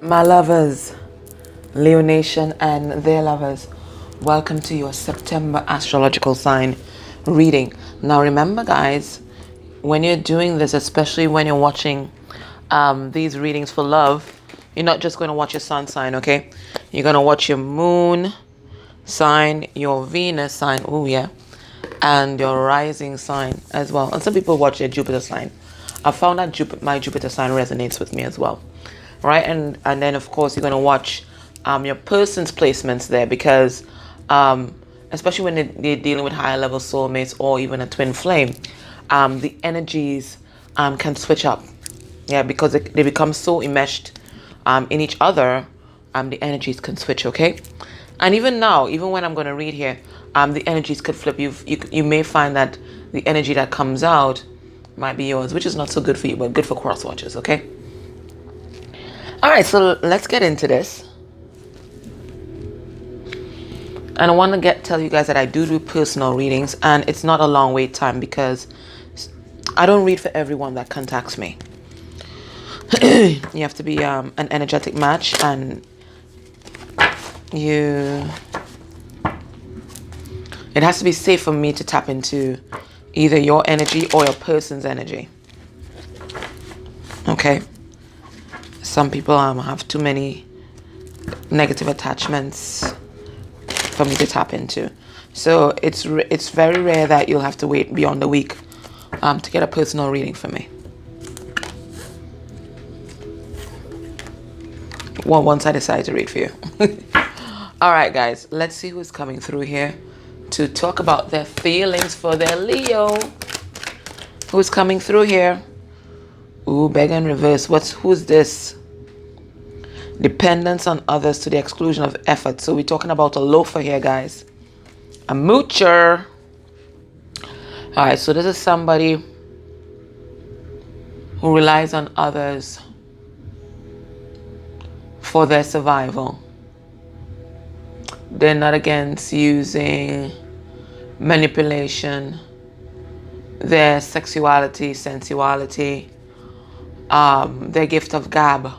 My lovers, Leo Nation and their lovers, welcome to your September astrological sign reading. Now remember guys, when you're doing this, especially when you're watching these readings for love, you're not just going to watch your sun sign, okay? You're going to watch your moon sign, your Venus sign, oh yeah, and your rising sign as well. And some people watch their Jupiter sign. I found that my Jupiter sign resonates with me as well, right? And then of course you're gonna watch your person's placements there because especially when they're dealing with higher level soulmates or even a twin flame, the energies can switch up, yeah, because they become so enmeshed in each other. The energies can switch, okay? And even now, even when I'm going to read here, the energies could flip. You may find that the energy that comes out might be yours, which is not so good for you, but good for cross watchers, okay? All right, so let's get into this. And I want to tell you guys that I do personal readings, and it's not a long wait time because I don't read for everyone that contacts me. You have to be an energetic match, and it has to be safe for me to tap into either your energy or your person's energy. Okay? Some people have too many negative attachments for me to tap into. So it's very rare that you'll have to wait beyond a week to get a personal reading from me. Well, once I decide to read for you. All right, guys, let's see who's coming through here to talk about their feelings for their Leo. Who's coming through here? Ooh, beg and reverse. Who's this? Dependence on others to the exclusion of effort. So we're talking about a loafer here, guys. A moocher. All right, so this is somebody who relies on others for their survival. They're not against using manipulation, their sexuality, sensuality, their gift of gab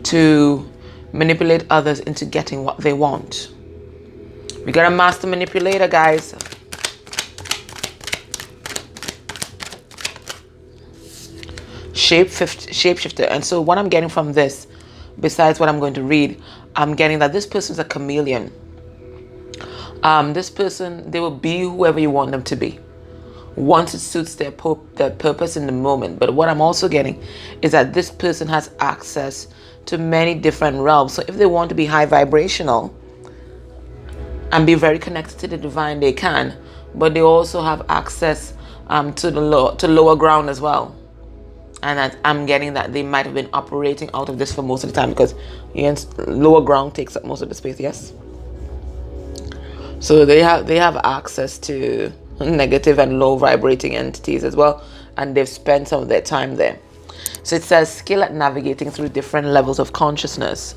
to manipulate others into getting what they want. We got a master manipulator, guys. Shapeshifter. And so what I'm getting from this, besides what I'm going to read, I'm getting that this person's a chameleon. This person, they will be whoever you want them to be once it suits their purpose in the moment. But what I'm also getting is that this person has access to many different realms. So if they want to be high vibrational and be very connected to the divine, they can. But they also have access to lower ground as well. And I'm getting that they might have been operating out of this for most of the time because lower ground takes up most of the space, yes? So they have access to negative and low vibrating entities as well, and they've spent some of their time there. So it says skill at navigating through different levels of consciousness,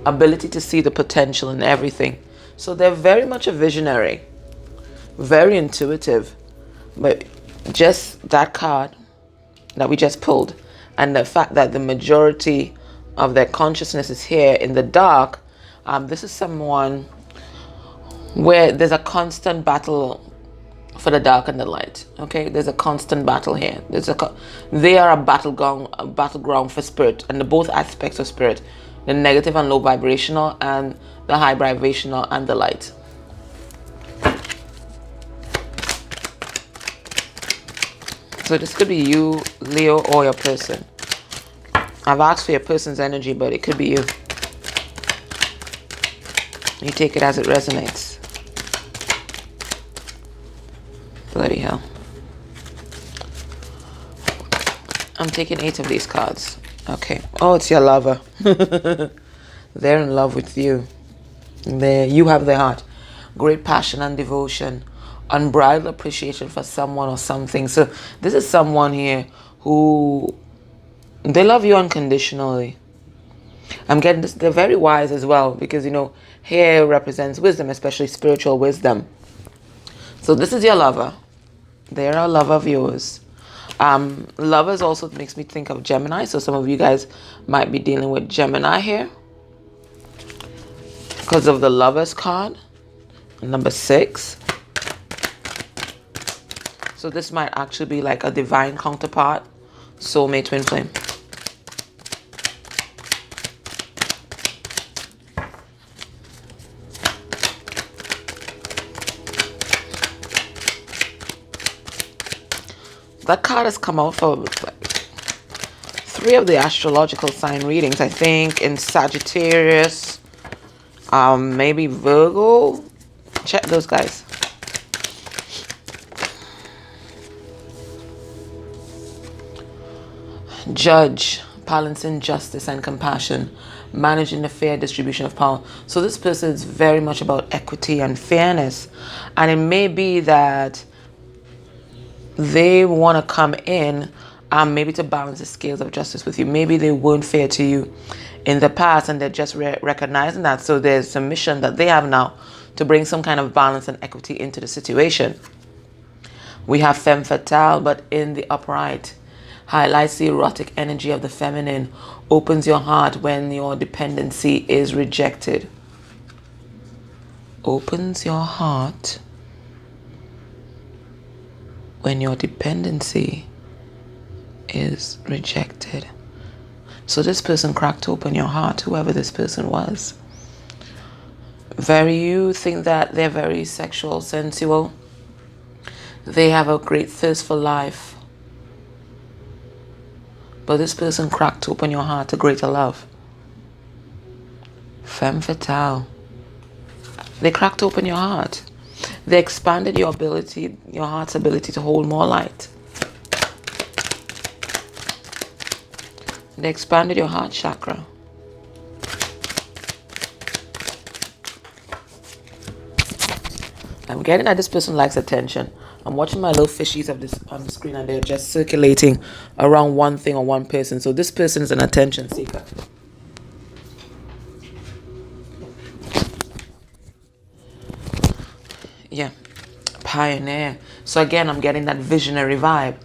ability to see the potential in everything. So they're very much a visionary, very intuitive, but just that card that we just pulled and the fact that the majority of their consciousness is here in the dark, this is someone where there's a constant battle for the dark and the light. Okay, there's a constant battle here. They are a battleground for spirit, and the both aspects of spirit, the negative and low vibrational, and the high vibrational and the light. So this could be you, Leo, or your person. I've asked for your person's energy, but it could be you. You take it as it resonates. Bloody hell. I'm taking 8 of these cards. Okay. Oh, it's your lover. They're in love with you. You have their heart. Great passion and devotion. Unbridled appreciation for someone or something. So this is someone here who, they love you unconditionally. I'm getting this. They're very wise as well because, hair represents wisdom, especially spiritual wisdom. So this is your lover. They're a lover of yours. Lovers also makes me think of Gemini. So some of you guys might be dealing with Gemini here because of the Lovers card, number 6. So this might actually be like a divine counterpart, soulmate, twin flame. That card has come out for like 3 of the astrological sign readings, I think, in Sagittarius, maybe Virgo. Check those guys. Judge, balancing justice and compassion, managing the fair distribution of power. So this person is very much about equity and fairness. And it may be that they want to come in maybe to balance the scales of justice with you. Maybe they weren't fair to you in the past and they're just recognizing that. So there's a mission that they have now to bring some kind of balance and equity into the situation. We have femme fatale, but in the upright. Highlights the erotic energy of the feminine. Opens your heart when your dependency is rejected. Opens your heart when your dependency is rejected. So this person cracked open your heart, whoever this person was. You think that they're very sexual, sensual. They have a great thirst for life. But this person cracked open your heart to greater love. Femme fatale. They cracked open your heart. They expanded your heart's ability to hold more light. They expanded your heart chakra. I'm getting that this person likes attention. I'm watching my little fishies of this on the screen and they're just circulating around one thing or one person. So this person is an attention seeker. Yeah. Pioneer. So again, I'm getting that visionary vibe.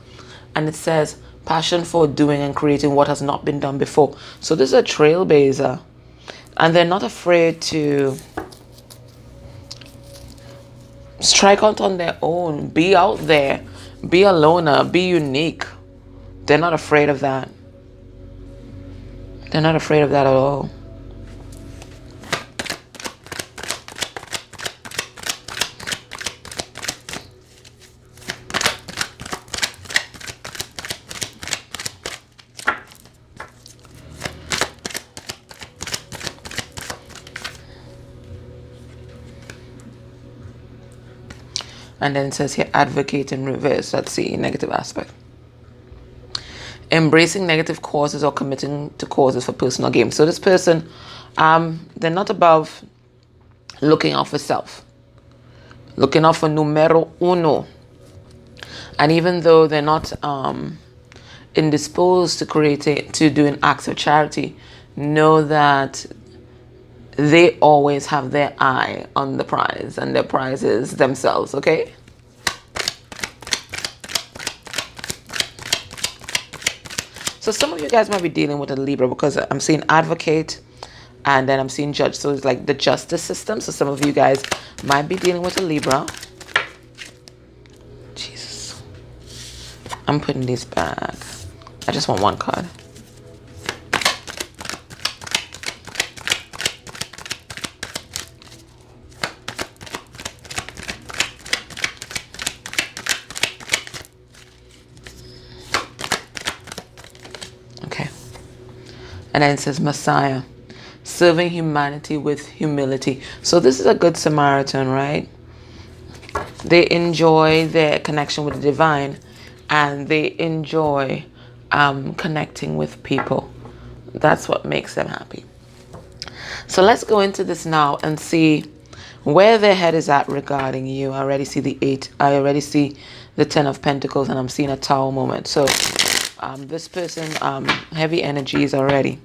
And it says, passion for doing and creating what has not been done before. So this is a trailblazer. And they're not afraid to strike out on their own. Be out there. Be a loner. Be unique. They're not afraid of that. They're not afraid of that at all. And then it says here, advocate in reverse. That's the negative aspect. Embracing negative causes or committing to causes for personal gain. So this person, they're not above looking out for self. Looking out for numero uno. And even though they're not indisposed to doing acts of charity, know that they always have their eye on the prize, and their prize is themselves, okay? So some of you guys might be dealing with a Libra because I'm seeing advocate and then I'm seeing judge. So it's like the justice system. So some of you guys might be dealing with a Libra. Jesus. I'm putting these back. I just want one card. And then it says Messiah, serving humanity with humility. So this is a good Samaritan, right? They enjoy their connection with the divine and they enjoy connecting with people. That's what makes them happy. So let's go into this now and see where their head is at regarding you. I already see the 8. I already see the 10 of Pentacles and I'm seeing a Tower moment. So this person, heavy energies already.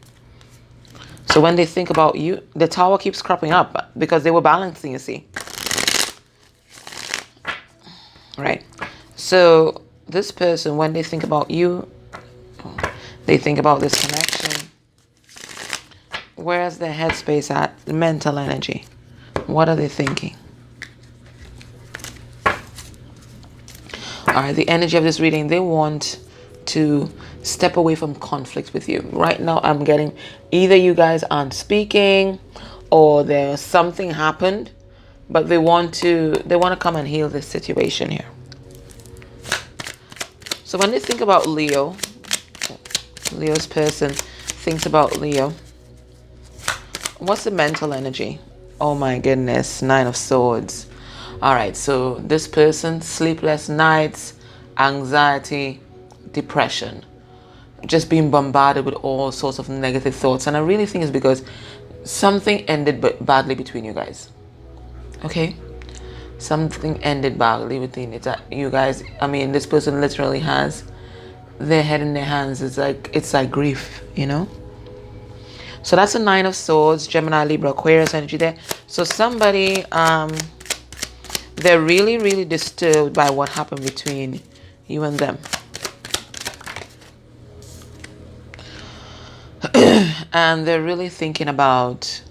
So when they think about you, the Tower keeps cropping up because they were balancing, you see. Right. So this person, when they think about you, they think about this connection. Where's their headspace at? The mental energy. What are they thinking? All right, the energy of this reading, they want to step away from conflict with you. Right now, I'm getting either you guys aren't speaking or there's something happened, but they want to come and heal this situation here. So when they think about Leo, Leo's person thinks about Leo. What's the mental energy? Oh my goodness, 9 of Swords. All right, so this person, sleepless nights, anxiety, depression, just being bombarded with all sorts of negative thoughts. And I really think it's because something ended badly between you guys. Okay? Something ended badly between you guys. I mean, this person literally has their head in their hands. It's like grief, you know? So that's a 9 of Swords, Gemini, Libra, Aquarius energy there. So somebody, they're really, really disturbed by what happened between you and them. And they're really thinking about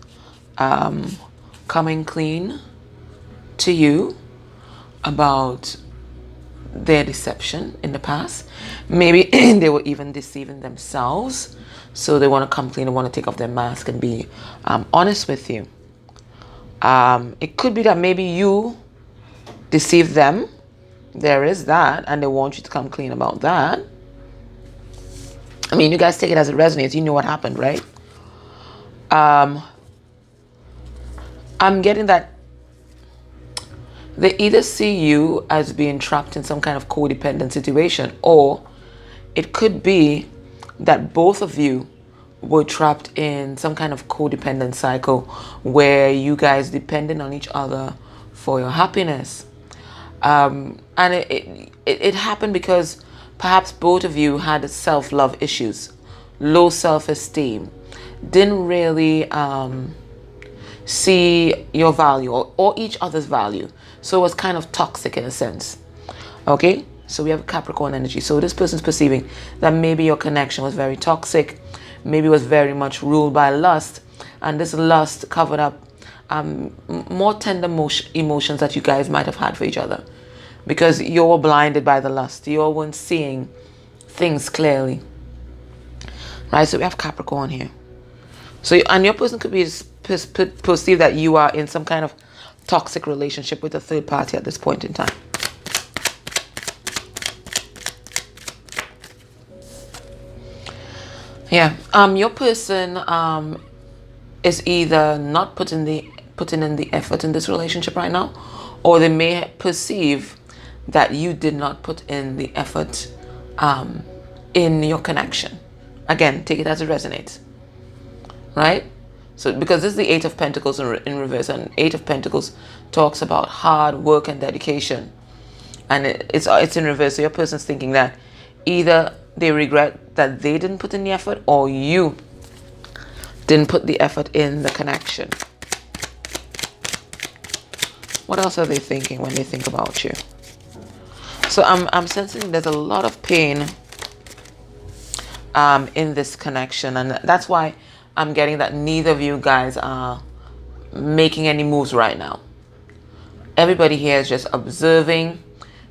coming clean to you about their deception in the past. Maybe they were even deceiving themselves. So they want to come clean and want to take off their mask and be honest with you. It could be that maybe you deceived them. There is that. And they want you to come clean about that. I mean, you guys take it as it resonates. You know what happened, right? I'm getting that they either see you as being trapped in some kind of codependent situation, or it could be that both of you were trapped in some kind of codependent cycle where you guys depended on each other for your happiness. And it happened because perhaps both of you had self-love issues, low self-esteem, didn't really see your value or each other's value. So it was kind of toxic in a sense. Okay? So we have Capricorn energy. So this person's perceiving that maybe your connection was very toxic, maybe was very much ruled by lust, and this lust covered up more tender emotions that you guys might have had for each other, because you were blinded by the lust. You all weren't seeing things clearly. Right? So we have Capricorn here. So, and your person could be perceive that you are in some kind of toxic relationship with a third party at this point in time. Yeah. Your person is either not putting in the effort in this relationship right now, or they may perceive that you did not put in the effort in your connection. Again, take it as it resonates. Right? So because this is the 8 of Pentacles in reverse, and 8 of Pentacles talks about hard work and dedication, and it's in reverse. So your person's thinking that either they regret that they didn't put in the effort, or you didn't put the effort in the connection. What else are they thinking when they think about you? So I'm sensing there's a lot of pain in this connection, and that's why I'm getting that neither of you guys are making any moves right now. Everybody here is just observing,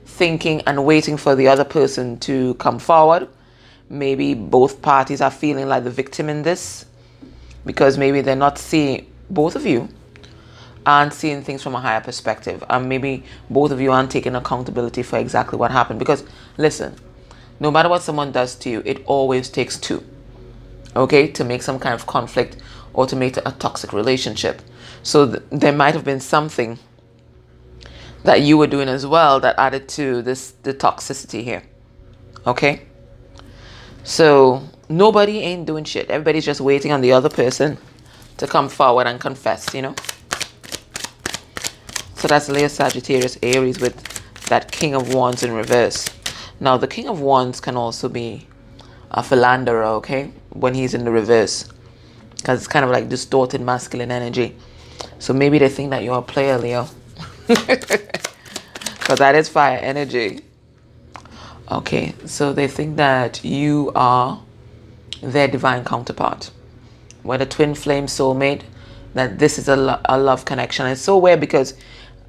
thinking, and waiting for the other person to come forward. Maybe both parties are feeling like the victim in this, because maybe they're not seeing, both of you aren't seeing things from a higher perspective. Maybe both of you aren't taking accountability for exactly what happened. Because listen, no matter what someone does to you, it always takes two. Okay, to make some kind of conflict or to make a toxic relationship. So there might have been something that you were doing as well that added to the toxicity here. Okay, so nobody ain't doing shit. Everybody's just waiting on the other person to come forward and confess, you know. So that's Leo, Sagittarius, Aries with that King of Wands in reverse. Now the King of Wands can also be a philanderer, okay, when he's in the reverse, because it's kind of like distorted masculine energy. So maybe they think that you're a player, Leo, because that is fire energy. Okay, so they think that you are their divine counterpart, whether twin flame, soulmate, that this is a love connection. It's so weird because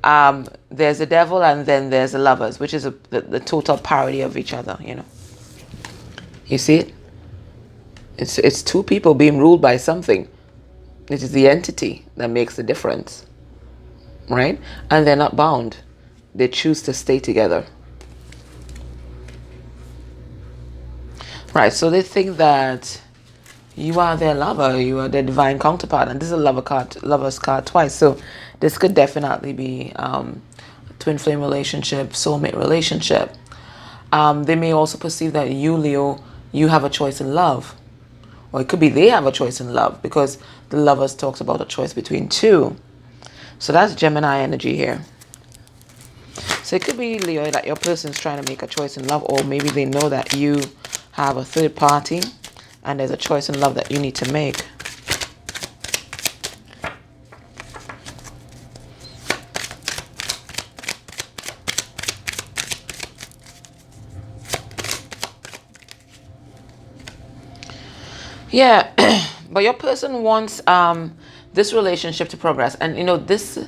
there's the devil and then there's the lovers, which is the total parody of each other, you know. You see it? It's two people being ruled by something. It is the entity that makes the difference, right? And they're not bound. They choose to stay together. Right, so they think that you are their lover, you are their divine counterpart, and this is a lover's card twice. So this could definitely be twin flame relationship, soulmate relationship. They may also perceive that you, Leo, you have a choice in love, or it could be they have a choice in love, because the lovers talks about a choice between two. So that's Gemini energy here. So it could be, Leo, that your person's trying to make a choice in love, or maybe they know that you have a third party and there's a choice in love that you need to make. Yeah, but your person wants this relationship to progress. And you know, this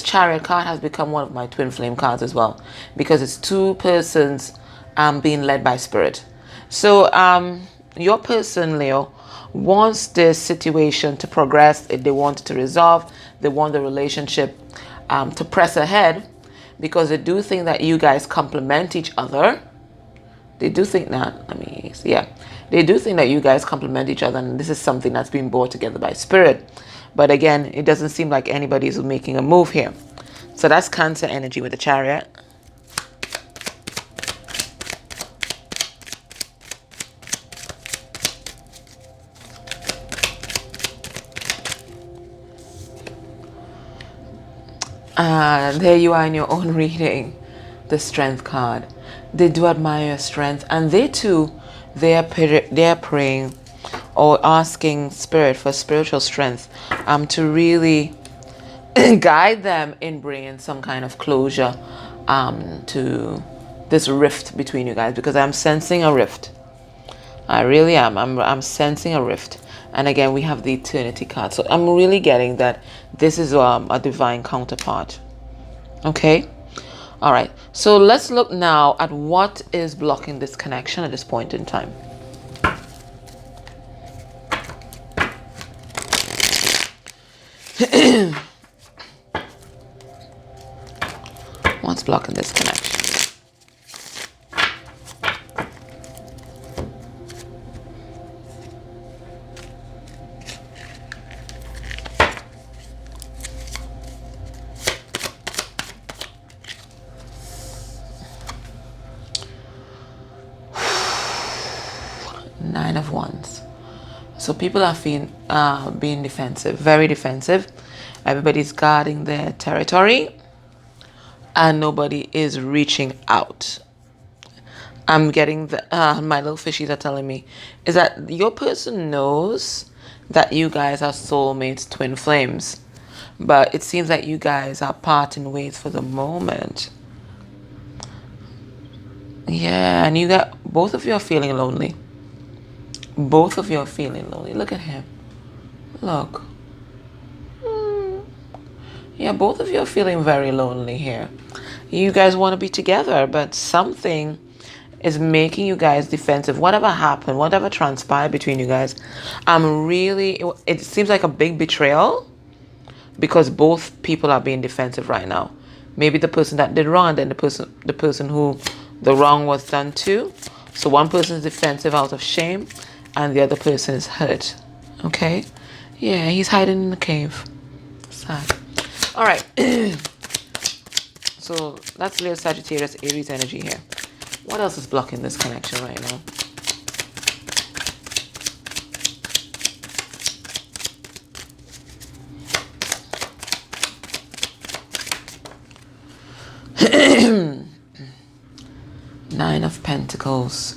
Chariot card has become one of my twin flame cards as well, because it's two persons being led by spirit. So your person, Leo, wants this situation to progress. They want it to resolve. They want the relationship to press ahead, because they do think that you guys complement each other. They do think that, they do think that you guys complement each other, and this is something that's being brought together by spirit. But again, it doesn't seem like anybody's making a move here. So that's Cancer energy with the Chariot. There you are in your own reading, the Strength card. They do admire your strength, and they too, they're praying or asking spirit for spiritual strength to really guide them in bringing some kind of closure to this rift between you guys, because I'm sensing a rift. I really am. I'm sensing a rift. And again, we have the Eternity card. So I'm really getting that this is a divine counterpart. Okay? All right. So let's look now at what is blocking this connection at this point in time. What's blocking this connection? Nine of Wands. So people are being defensive, very defensive. Everybody's guarding their territory, and nobody is reaching out. I'm getting my little fishies are telling me is that your person knows that you guys are soulmates, twin flames, but it seems like you guys are parting ways for the moment. Yeah, and you got both of you are feeling lonely. Both of you are feeling lonely. Look at him. Look. Yeah, both of you are feeling very lonely here. You guys want to be together, but something is making you guys defensive. Whatever happened, whatever transpired between you guys, it seems like a big betrayal, because both people are being defensive right now. Maybe the person that did wrong, and then the person who the wrong was done to. So one person is defensive out of shame, and the other person is hurt. Okay? Yeah, he's hiding in the cave. Sad. All right. So that's Leo, Sagittarius, Aries energy here. What else is blocking this connection right now? Nine of Pentacles.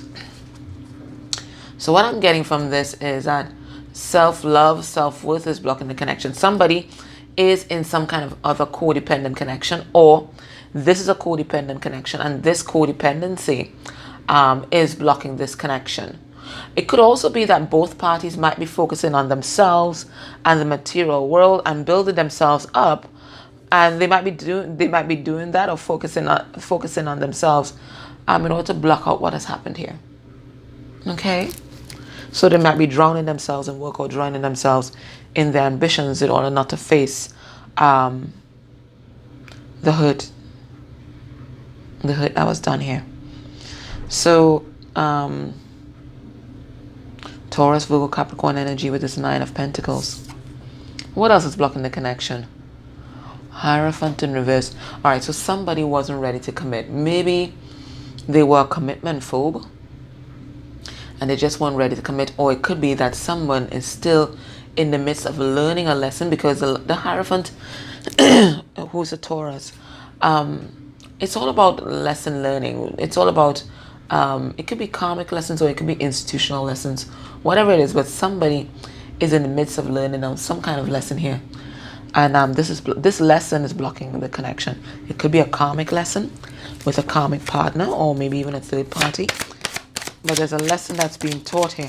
So what I'm getting from this is that self-love, self-worth is blocking the connection. Somebody is in some kind of other codependent connection, or this is a codependent connection, and this codependency is blocking this connection. It could also be that both parties might be focusing on themselves and the material world and building themselves up, and they might be doing that, or focusing on themselves in order to block out what has happened here. Okay, so they might be drowning themselves in work or drowning themselves in their ambitions in order not to face the hurt that was done here. So Taurus, Virgo, Capricorn energy with this Nine of Pentacles. What else is blocking the connection? Hierophant in reverse. All right, so somebody wasn't ready to commit. Maybe they were a commitment phobe and they just weren't ready to commit. Or it could be that someone is still in the midst of learning a lesson, because the Hierophant, who's a Taurus, it's all about lesson learning. It's all about, it could be karmic lessons or it could be institutional lessons, whatever it is, but somebody is in the midst of learning some kind of lesson here. And this lesson is blocking the connection. It could be a karmic lesson with a karmic partner or maybe even a third party. But there's a lesson that's being taught here.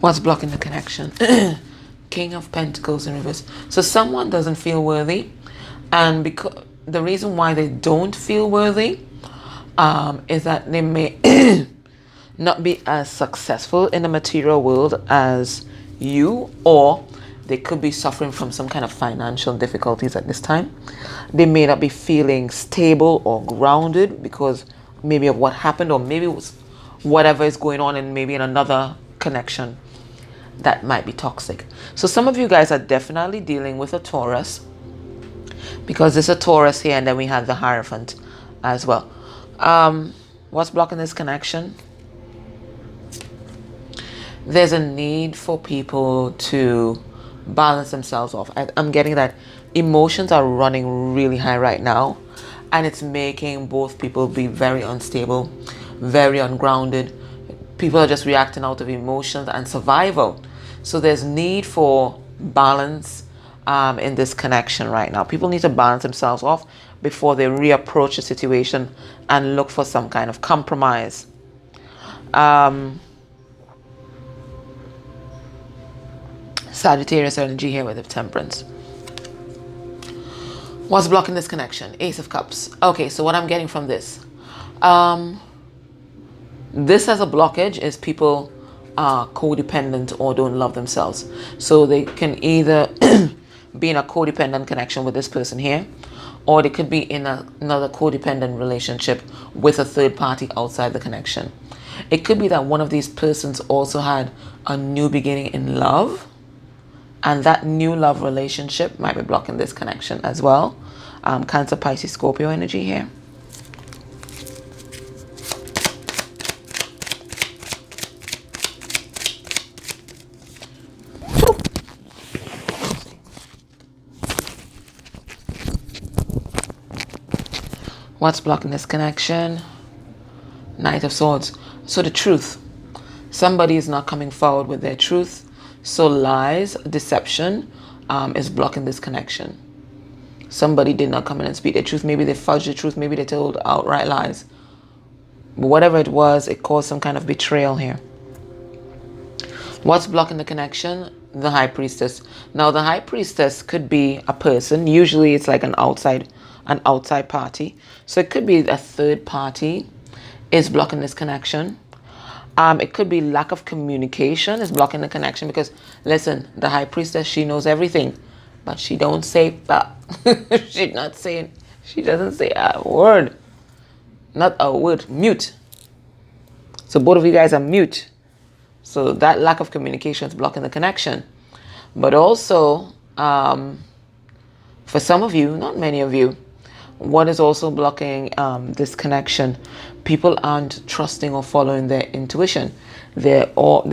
What's blocking the connection? King of Pentacles in reverse. So someone doesn't feel worthy, and because the reason why they don't feel worthy is that they may not be as successful in the material world as you, or they could be suffering from some kind of financial difficulties at this time. They may not be feeling stable or grounded because maybe of what happened, or maybe it was whatever is going on in maybe in another connection that might be toxic. So some of you guys are definitely dealing with a Taurus, because there's a Taurus here and then we have the Hierophant as well. What's blocking this connection? There's a need for people to balance themselves off. I'm getting that emotions are running really high right now, and it's making both people be very unstable, very ungrounded. People are just reacting out of emotions and survival. So there's need for balance in this connection right now. People need to balance themselves off before they reapproach the situation and look for some kind of compromise. Sagittarius energy here with the Temperance. What's blocking this connection? Ace of Cups. Okay, so what I'm getting from this, this as a blockage is people are codependent or don't love themselves. So they can either be in a codependent connection with this person here, or they could be in another codependent relationship with a third party outside the connection. It could be that one of these persons also had a new beginning in love, and that new love relationship might be blocking this connection as well. Cancer, Pisces, Scorpio energy here. What's blocking this connection? Knight of Swords. So the truth. Somebody is not coming forward with their truth. So lies, deception is blocking this connection. Somebody did not come in and speak the truth. Maybe they fudged the truth. Maybe they told outright lies. But whatever it was, it caused some kind of betrayal here. What's blocking the connection? The High Priestess. Now the High Priestess could be a person. Usually it's like an outside party. So it could be a third party is blocking this connection. It could be lack of communication is blocking the connection, because listen, the High Priestess, she knows everything, but she don't say that. She doesn't say a word. Not a word. Mute. So both of you guys are mute. So that lack of communication is blocking the connection. But also, for some of you, not many of you, what is also blocking this connection? People aren't trusting or following their intuition. They're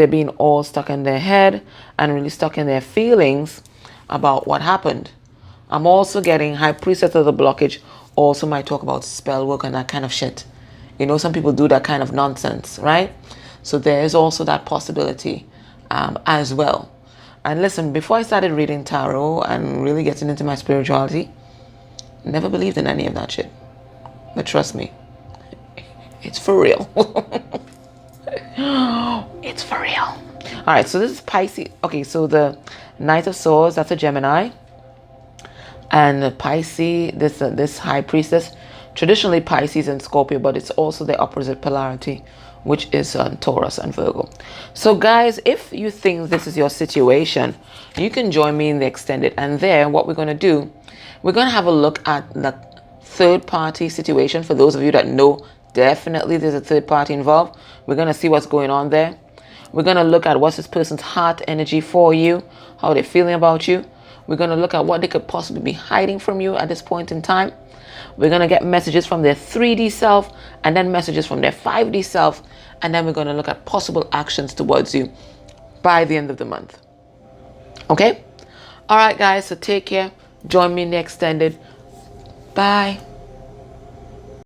being all stuck in their head and really stuck in their feelings about what happened. I'm also getting High Priestess of the blockage also might talk about spell work and that kind of shit. You know, some people do that kind of nonsense, right? So there is also that possibility as well. And listen, before I started reading tarot and really getting into my spirituality, never believed in any of that shit. But trust me, it's for real. It's for real. All right, so this is Pisces. Okay, so the Knight of Swords, that's a Gemini. And Pisces, this High Priestess, traditionally Pisces and Scorpio, but it's also the opposite polarity, which is Taurus and Virgo. So guys, if you think this is your situation, you can join me in the extended. And there, what we're going to do, we're going to have a look at the third party situation. For those of you that know, definitely there's a third party involved. We're going to see what's going on there. We're going to look at what's this person's heart energy for you, how they're feeling about you. We're going to look at what they could possibly be hiding from you at this point in time. We're going to get messages from their 3D self and then messages from their 5D self. And then we're going to look at possible actions towards you by the end of the month. Okay? All right, guys. So take care. Join me in the extended. Bye.